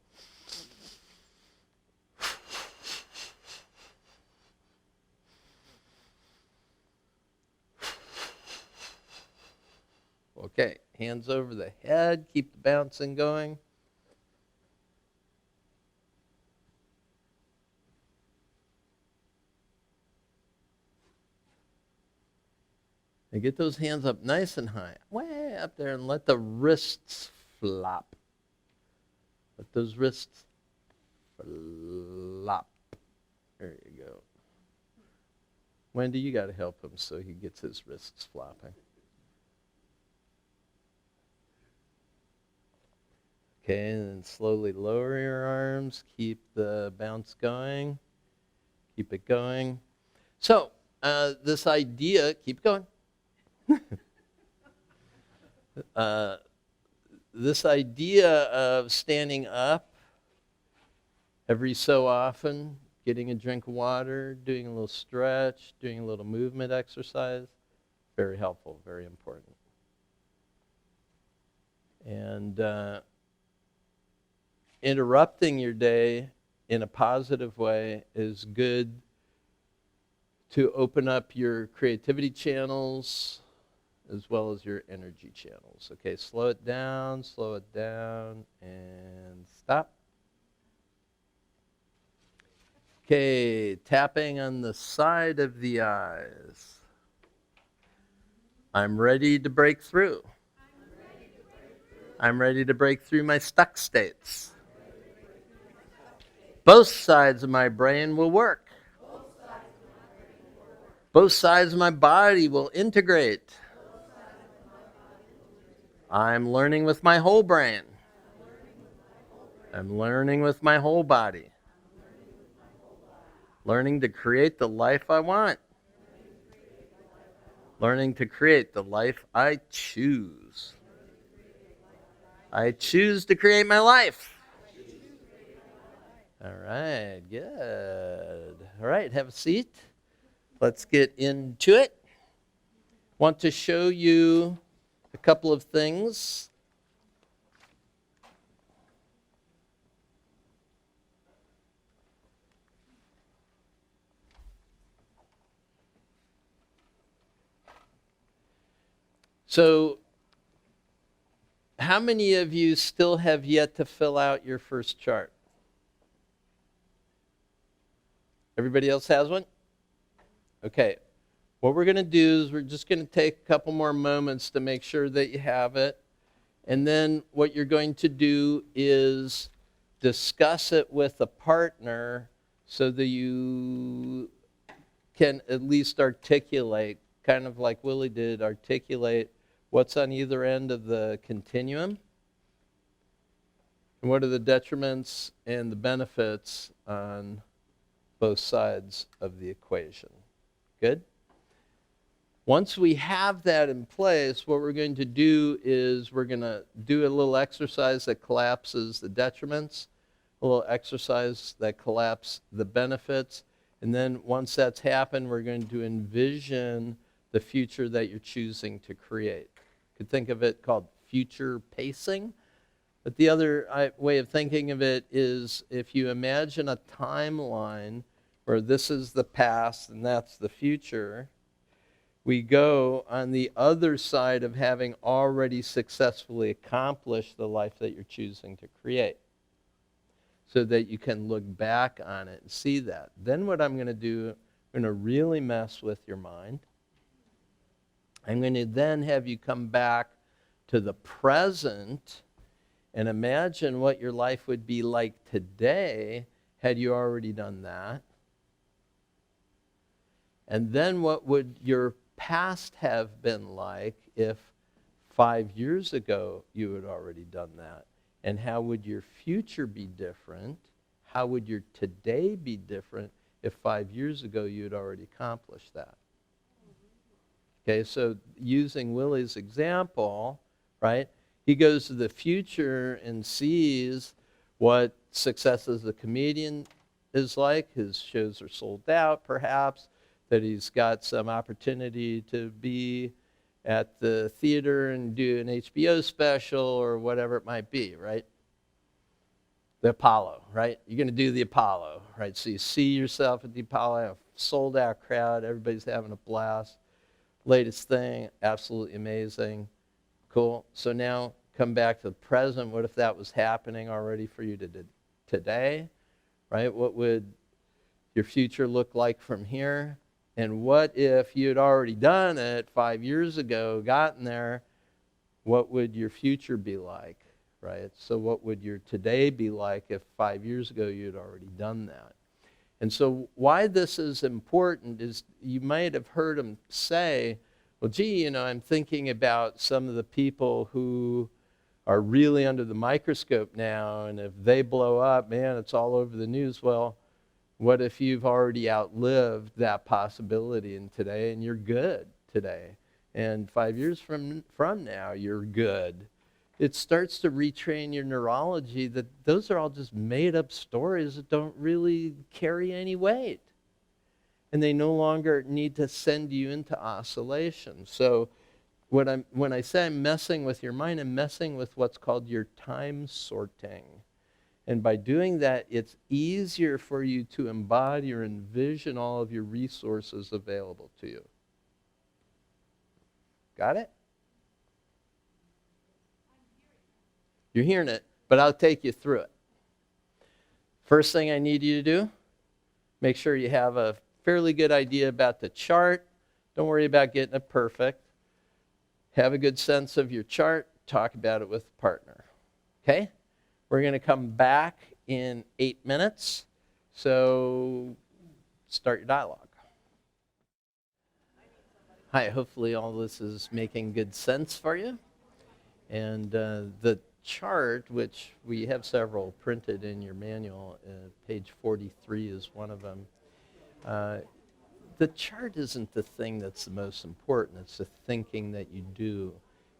Okay, hands over the head, keep the bouncing going. And get those hands up nice and high, way up there, and let the wrists flop. Let those wrists flop. There you go. Wendy, you got to help him so he gets his wrists flopping. Okay, and then slowly lower your arms. Keep the bounce going. Keep it going. So, this idea, keep going. This idea of standing up every so often, getting a drink of water, doing a little stretch, doing a little movement exercise, very helpful, very important. And interrupting your day in a positive way is good to open up your creativity channels as well as your energy channels. Okay, slow it down, and stop. Okay, tapping on the side of the eyes. I'm ready to break through. I'm ready to break through my stuck states. Both sides of my brain will work. Both sides of my body will integrate. I'm learning with my whole brain. I'm learning with my whole body. Learning to create the life I want. Learning to create the life I choose. I choose to create my life. All right, good. All right, have a seat. Let's get into it. Want to show you a couple of things. So, how many of you still have yet to fill out your first chart? Everybody else has one? Okay. What we're going to do is we're just going to take a couple more moments to make sure that you have it. And then what you're going to do is discuss it with a partner so that you can at least articulate, kind of like Willie did, articulate what's on either end of the continuum and what are the detriments and the benefits on both sides of the equation. Good? Once we have that in place, what we're going to do is we're going to do a little exercise that collapses the detriments, a little exercise that collapses the benefits, and then once that's happened, we're going to envision the future that you're choosing to create. You could think of it called future pacing. But the other way of thinking of it is if you imagine a timeline where this is the past and that's the future, we go on the other side of having already successfully accomplished the life that you're choosing to create, so that you can look back on it and see that. Then what I'm going to do, I'm going to really mess with your mind. I'm going to then have you come back to the present and imagine what your life would be like today had you already done that. And then what would your past have been like if 5 years ago you had already done that? And how would your future be different? How would your today be different if 5 years ago you had already accomplished that? Okay, so using Willie's example, right? He goes to the future and sees what success as a comedian is like. His shows are sold out, perhaps, that he's got some opportunity to be at the theater and do an HBO special or whatever it might be, right? The Apollo, right? You're going to do the Apollo, right? So you see yourself at the Apollo, a sold out crowd, everybody's having a blast. Latest thing, absolutely amazing. Cool. So now come back to the present. What if that was happening already for you today, right? What would your future look like from here? And what if you had already done it 5 years ago, gotten there? What would your future be like, right? So what would your today be like if 5 years ago you had already done that? And so why this is important is you might have heard him say, well, gee, I'm thinking about some of the people who are really under the microscope now, and if they blow up, man, it's all over the news. Well, what if you've already outlived that possibility in today and you're good today? And 5 years from now, you're good. It starts to retrain your neurology that those are all just made-up stories that don't really carry any weight. And they no longer need to send you into oscillation. So when I say I'm messing with your mind, I'm messing with what's called your time sorting. And by doing that, it's easier for you to embody or envision all of your resources available to you. Got it? You're hearing it, but I'll take you through it. First thing I need you to do, make sure you have a fairly good idea about the chart. Don't worry about getting it perfect. Have a good sense of your chart. Talk about it with a partner. Okay? We're going to come back in 8 minutes. So start your dialogue. Hi, hopefully all this is making good sense for you. And the chart, which we have several printed in your manual, page 43 is one of them. The chart isn't the thing that's the most important. It's the thinking that you do.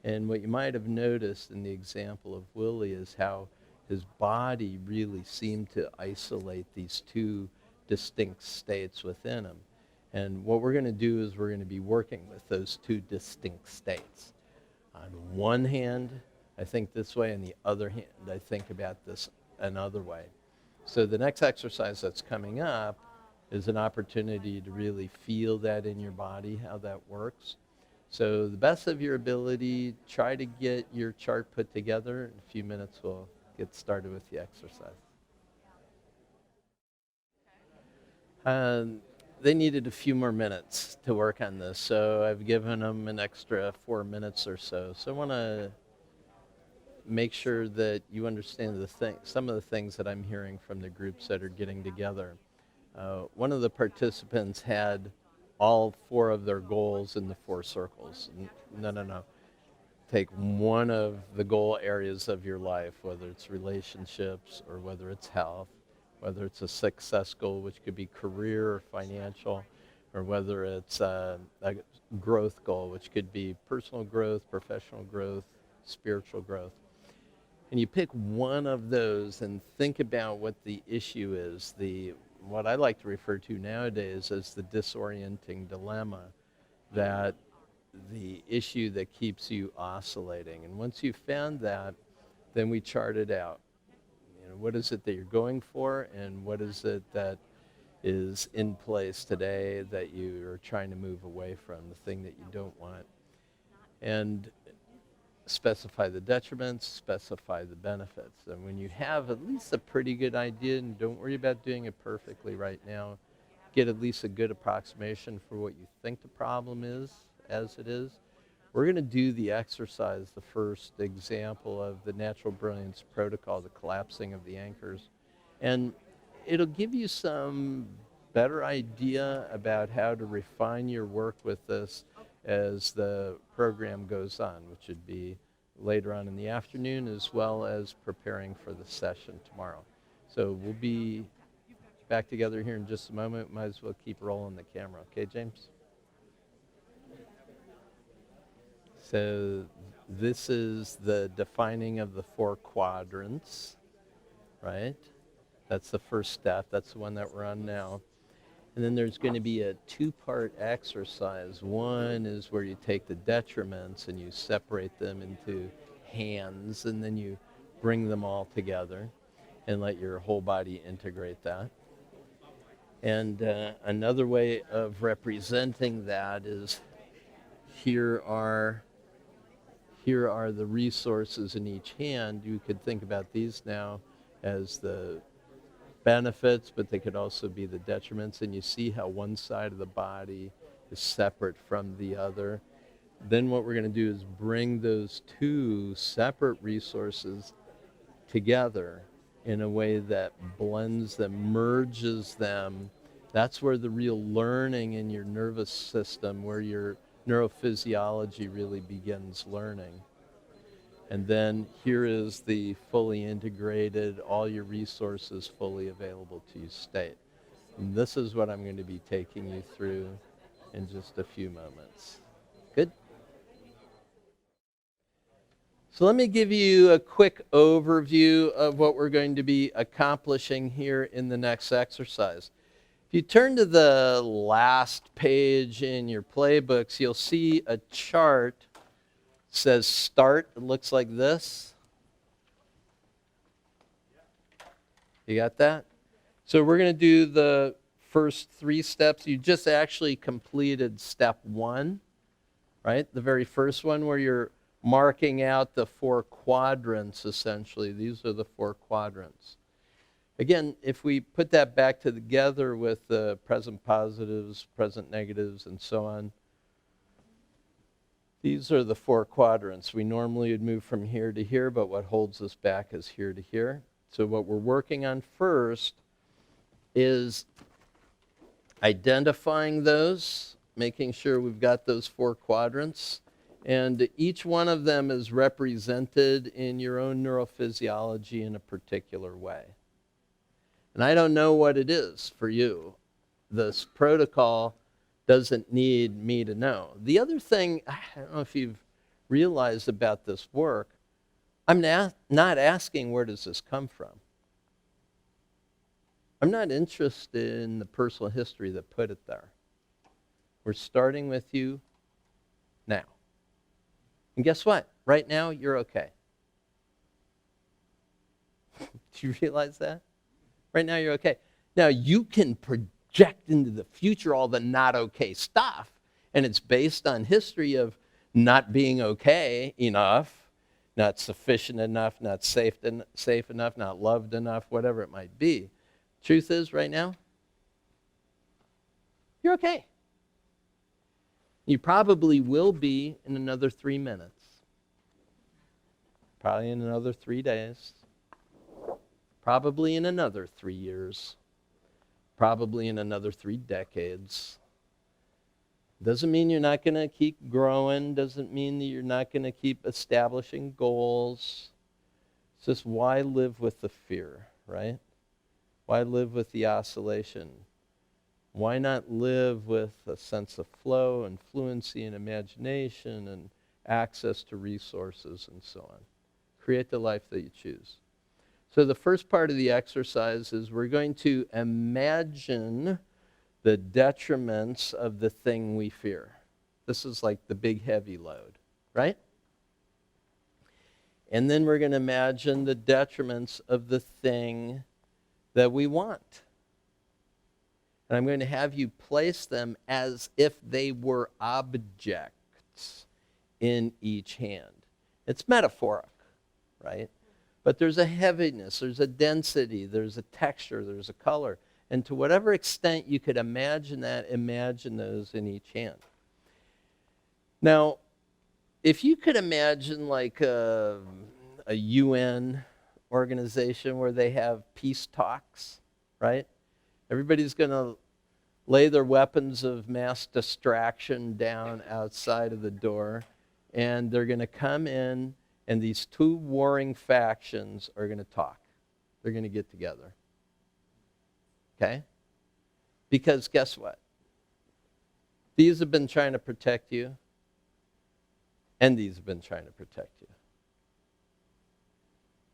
And what you might have noticed in the example of Willie is how his body really seemed to isolate these two distinct states within him. And what we're going to do is we're going to be working with those two distinct states. On one hand, I think this way, and the other hand, I think about this another way. So the next exercise that's coming up is an opportunity to really feel that in your body, how that works. So the best of your ability, try to get your chart put together. In a few minutes, we'll get started with the exercise. They needed a few more minutes to work on this, so I've given them an extra 4 minutes or so. So I want to make sure that you understand some of the things that I'm hearing from the groups that are getting together. One of the participants had all 4 of their goals in the 4 circles. No. Take one of the goal areas of your life, whether it's relationships or whether it's health, whether it's a success goal, which could be career or financial, or whether it's a growth goal, which could be personal growth, professional growth, spiritual growth. And you pick one of those and think about what the issue is, what I like to refer to nowadays as the disorienting dilemma, that the issue that keeps you oscillating. And once you've found that, then we chart it out. What is it that you're going for, and what is it that is in place today that you are trying to move away from, the thing that you don't want. And specify the detriments, specify the benefits. And when you have at least a pretty good idea, and don't worry about doing it perfectly right now, get at least a good approximation for what you think the problem is, as it is. We're going to do the exercise, the first example of the natural brilliance protocol, the collapsing of the anchors. And it'll give you some better idea about how to refine your work with this as the program goes on, which would be later on in the afternoon, as well as preparing for the session tomorrow. So we'll be back together here in just a moment. Might as well keep rolling the camera. Okay, James? So this is the defining of the 4 quadrants, right? That's the first step. That's the one that we're on now. And then there's going to be a 2-part exercise. One is where you take the detriments and you separate them into hands, and then you bring them all together and let your whole body integrate that. And another way of representing that is here are the resources in each hand. You could think about these now as the benefits, but they could also be the detriments. And you see how one side of the body is separate from the other. Then what we're going to do is bring those 2 separate resources together in a way that blends them, merges them. That's where the real learning in your nervous system, where your neurophysiology really begins learning. And then here is the fully integrated, all your resources fully available to you state. And this is what I'm going to be taking you through in just a few moments. Good? So let me give you a quick overview of what we're going to be accomplishing here in the next exercise. If you turn to the last page in your playbooks, you'll see a chart. It says start. It looks like this. You got that? So we're going to do the first 3 steps. You just actually completed step 1, right? The very first one, where you're marking out the 4 quadrants, essentially. These are the 4 quadrants. Again, if we put that back together with the present positives, present negatives, and so on, these are the 4 quadrants. We normally would move from here to here, but what holds us back is here to here. So what we're working on first is identifying those, making sure we've got those 4 quadrants, and each one of them is represented in your own neurophysiology in a particular way. And I don't know what it is for you. This protocol doesn't need me to know. The other thing, I don't know if you've realized about this work, I'm not asking where does this come from. I'm not interested in the personal history that put it there. We're starting with you now. And guess what? Right now, you're okay. Do you realize that? Right now, you're okay. Now, you can project into the future all the not okay stuff, and it's based on history of not being okay enough, not sufficient enough, not safe enough, not loved enough, whatever it might be. Truth is, right now, you're okay. You probably will be in another 3 minutes, probably in another 3 days, probably in another 3 years, probably in another 3 decades. Doesn't mean you're not going to keep growing, doesn't mean that you're not going to keep establishing goals. It's just, why live with the fear, right? Why live with the oscillation? Why not live with a sense of flow and fluency and imagination and access to resources and so on? Create the life that you choose. So the first part of the exercise is we're going to imagine the detriments of the thing we fear. This is like the big heavy load, right? And then we're going to imagine the detriments of the thing that we want. And I'm going to have you place them as if they were objects in each hand. It's metaphoric, right? But there's a heaviness, there's a density, there's a texture, there's a color. And to whatever extent you could imagine that, imagine those in each hand. Now, if you could imagine like a UN organization where they have peace talks, right? Everybody's going to lay their weapons of mass distraction down outside of the door, and they're going to come in, and these two warring factions are going to talk. They're going to get together. Okay? Because guess what? These have been trying to protect you, and these have been trying to protect you.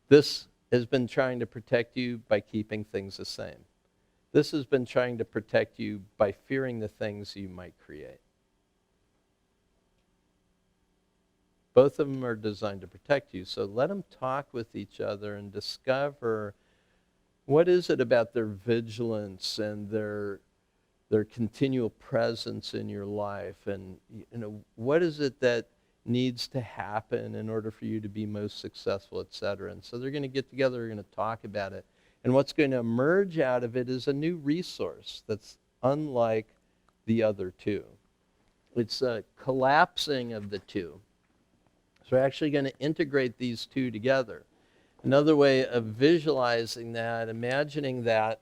This has been trying to protect you by keeping things the same. This has been trying to protect you by fearing the things you might create. Both of them are designed to protect you, so let them talk with each other and discover what is it about their vigilance and their continual presence in your life, and what is it that needs to happen in order for you to be most successful, etc. And so they're going to get together, they're going to talk about it. And what's going to emerge out of it is a new resource that's unlike the other two. It's a collapsing of the two. So we're actually going to integrate these two together. Another way of visualizing that, imagining that,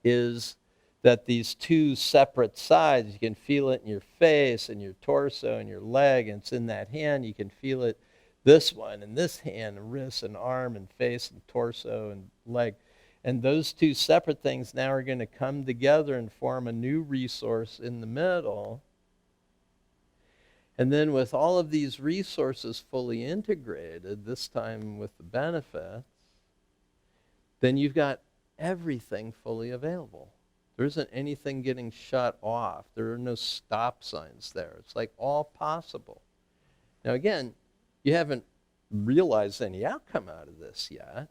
is that these two separate sides, you can feel it in your face and your torso and your leg, and it's in that hand. You can feel it, this one, and this hand, and wrist, and arm, and face, and torso, and leg. And those two separate things now are going to come together and form a new resource in the middle. And then with all of these resources fully integrated, this time with the benefits, then you've got everything fully available. There isn't anything getting shut off. There are no stop signs there. It's like all possible. Now again, you haven't realized any outcome out of this yet.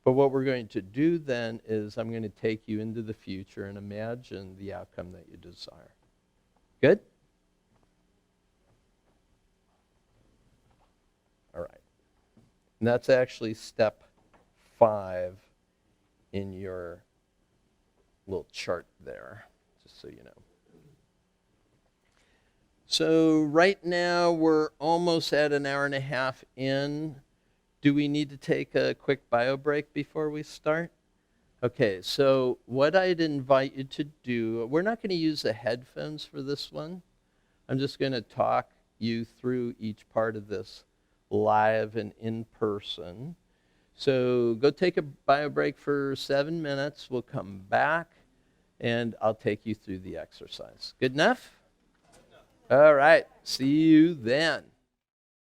But what we're going to do then is I'm going to take you into the future and imagine the outcome that you desire. Good? All right. And that's actually step 5 in your little chart there, just so you know. So right now we're almost at an hour and a half in. Do we need to take a quick bio break before we start? Okay, so what I'd invite you to do, we're not going to use the headphones for this one. I'm just going to talk you through each part of this live and in person. So go take a bio break for 7 minutes. We'll come back, and I'll take you through the exercise. Good enough? All right. See you then.